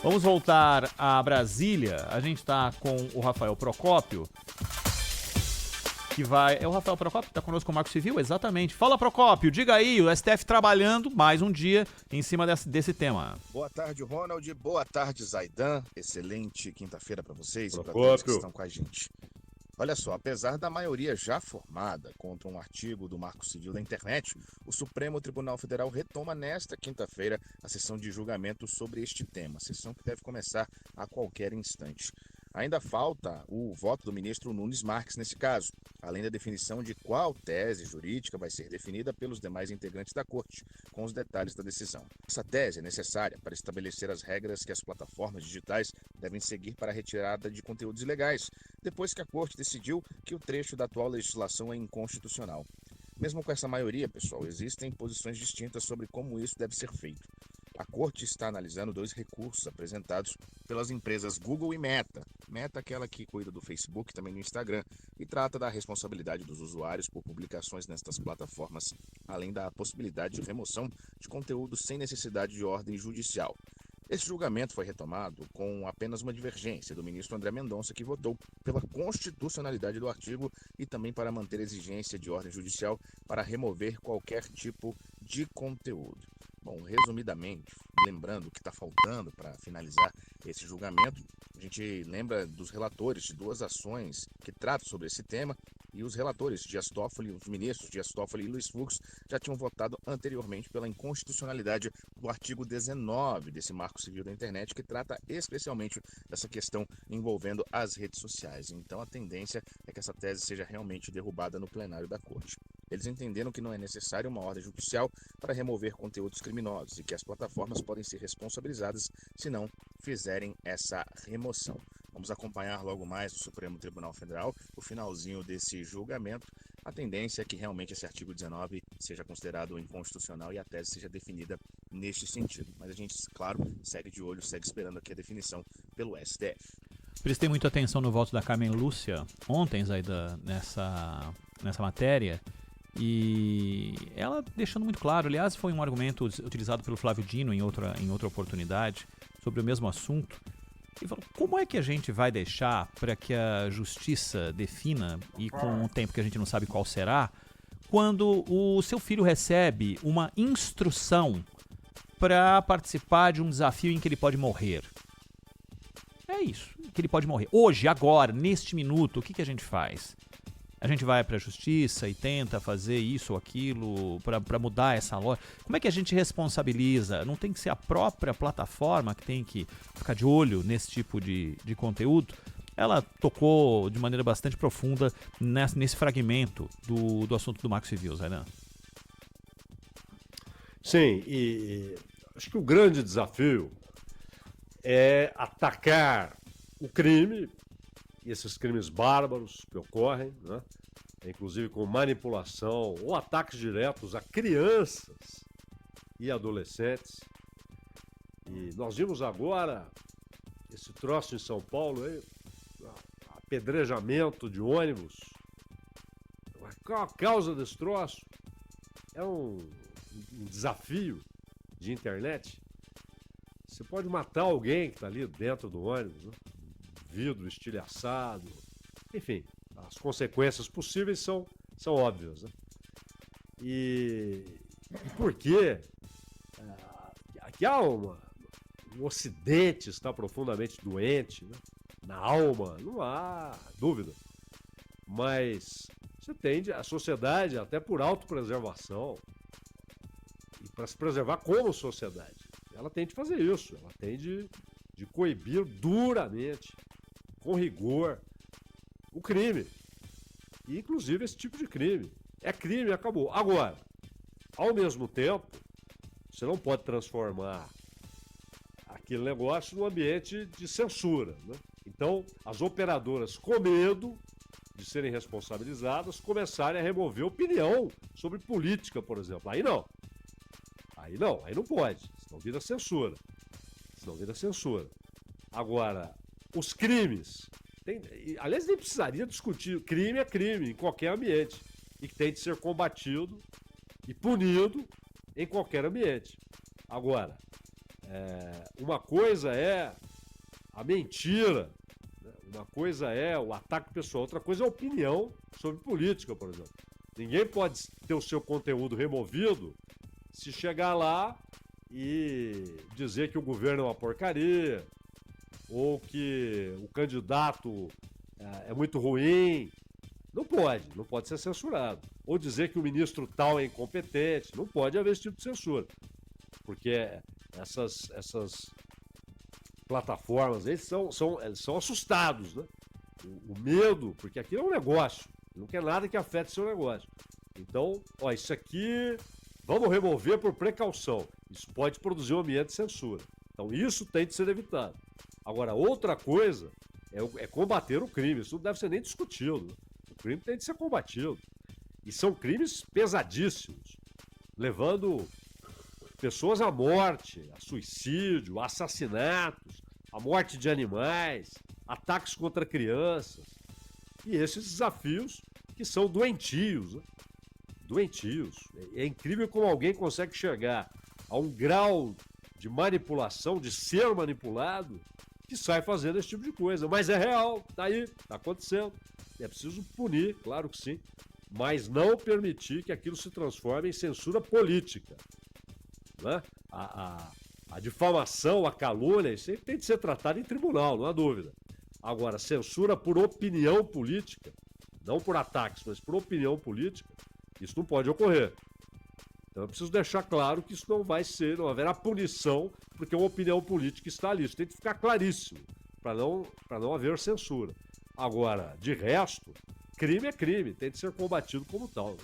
Vamos voltar a Brasília. A gente está com o Rafael Procópio, que vai... É o Rafael Procópio que está conosco com o Marco Civil? Exatamente. Fala, Procópio, diga aí, o STF trabalhando mais um dia em cima desse tema. Boa tarde, Ronald. Boa tarde, Zaidan. Excelente quinta-feira para vocês e para Procópio. todos que estão com a gente. Olha só, apesar da maioria já formada contra um artigo do Marco Civil da Internet, o Supremo Tribunal Federal retoma nesta quinta-feira a sessão de julgamento sobre este tema, sessão que deve começar a qualquer instante. Ainda falta o voto do ministro Nunes Marques nesse caso, além da definição de qual tese jurídica vai ser definida pelos demais integrantes da Corte, com os detalhes da decisão. Essa tese é necessária para estabelecer as regras que as plataformas digitais devem seguir para a retirada de conteúdos ilegais, depois que a Corte decidiu que o trecho da atual legislação é inconstitucional. Mesmo com essa maioria, pessoal, existem posições distintas sobre como isso deve ser feito. A Corte está analisando 2 recursos apresentados pelas empresas Google e Meta. Meta é aquela que cuida do Facebook e também do Instagram e trata da responsabilidade dos usuários por publicações nestas plataformas, além da possibilidade de remoção de conteúdo sem necessidade de ordem judicial. Esse julgamento foi retomado com apenas uma divergência do ministro André Mendonça, que votou pela constitucionalidade do artigo e também para manter a exigência de ordem judicial para remover qualquer tipo de conteúdo. Bom, resumidamente, lembrando o que está faltando para finalizar esse julgamento, a gente lembra dos relatores de 2 ações que tratam sobre esse tema, e os relatores Dias Toffoli, os ministros Dias Toffoli e Luiz Fux já tinham votado anteriormente pela inconstitucionalidade do artigo 19 desse Marco Civil da Internet, que trata especialmente dessa questão envolvendo as redes sociais. Então a tendência é que essa tese seja realmente derrubada no plenário da Corte. Eles entenderam que não é necessária uma ordem judicial para remover conteúdos criminosos e que as plataformas podem ser responsabilizadas se não fizerem essa remoção. Vamos acompanhar logo mais no Supremo Tribunal Federal o finalzinho desse julgamento. A tendência é que realmente esse artigo 19 seja considerado inconstitucional e a tese seja definida neste sentido. Mas a gente, claro, segue de olho, segue esperando aqui a definição pelo STF. Prestei muita atenção no voto da Carmen Lúcia ontem, Zaidan, nessa matéria. E ela deixando muito claro, aliás, foi um argumento utilizado pelo Flávio Dino em outra oportunidade sobre o mesmo assunto. E falou, como é que a gente vai deixar para que a justiça defina, e com um tempo que a gente não sabe qual será, quando o seu filho recebe uma instrução para participar de um desafio em que ele pode morrer? É isso, que ele pode morrer. Hoje, agora, neste minuto, o que a gente faz? A gente vai para a justiça e tenta fazer isso ou aquilo para mudar essa lógica. Como é que a gente responsabiliza? Não tem que ser a própria plataforma que tem que ficar de olho nesse tipo de conteúdo? Ela tocou de maneira bastante profunda nesse fragmento do assunto do Marco Civil, Zaidan. Sim, e acho que o grande desafio é atacar o crime, e esses crimes bárbaros que ocorrem, né? Inclusive com manipulação ou ataques diretos a crianças e adolescentes. E nós vimos agora esse troço em São Paulo, aí, apedrejamento de ônibus. Qual a causa desse troço? É um desafio de internet. Você pode matar alguém que está ali dentro do ônibus, né? Vidro estilhaçado, enfim, as consequências possíveis são óbvias, né? E por quê? Aqui há o Ocidente está profundamente doente, né? Na alma, não há dúvida, mas você tende a sociedade até por autopreservação e para se preservar como sociedade, ela tem de fazer isso, ela tem de coibir duramente, com rigor, o crime. E, inclusive, esse tipo de crime. É crime e acabou. Agora, ao mesmo tempo, você não pode transformar aquele negócio num ambiente de censura, né? Então, as operadoras, com medo de serem responsabilizadas, começarem a remover opinião sobre política, por exemplo. Aí não, aí não pode. Senão vira censura. Agora, os crimes, aliás, nem precisaria discutir, crime é crime em qualquer ambiente e que tem de ser combatido e punido em qualquer ambiente. Agora, Uma coisa é a mentira, né? Uma coisa é o ataque pessoal, outra coisa é a opinião sobre política, por exemplo. Ninguém pode ter o seu conteúdo removido se chegar lá e dizer que o governo é uma porcaria, ou que o candidato é muito ruim. Não pode ser censurado. Ou dizer que o ministro tal é incompetente. Não pode haver esse tipo de censura. Porque essas plataformas, eles são assustados, né? O medo, porque aquilo é um negócio. Não quer nada que afete seu negócio. Então, isso aqui vamos remover por precaução. Isso pode produzir um ambiente de censura. Então, isso tem de ser evitado. Agora, outra coisa é combater o crime. Isso não deve ser nem discutido. O crime tem de ser combatido. E são crimes pesadíssimos, levando pessoas à morte, a suicídio, a assassinatos, a morte de animais, ataques contra crianças. E esses desafios que são doentios, né? Doentios. É incrível como alguém consegue chegar a um grau de manipulação, de ser manipulado, que sai fazendo esse tipo de coisa. Mas é real, tá aí, tá acontecendo. É preciso punir, claro que sim, mas não permitir que aquilo se transforme em censura política. Né? A difamação, a calúnia, isso aí tem de ser tratado em tribunal, não há dúvida. Agora, censura por opinião política, não por ataques, mas por opinião política, isso não pode ocorrer. Então eu preciso deixar claro que isso não haverá punição, porque uma opinião política está ali. Isso tem que ficar claríssimo, para não haver censura. Agora, de resto, crime é crime, tem de ser combatido como tal.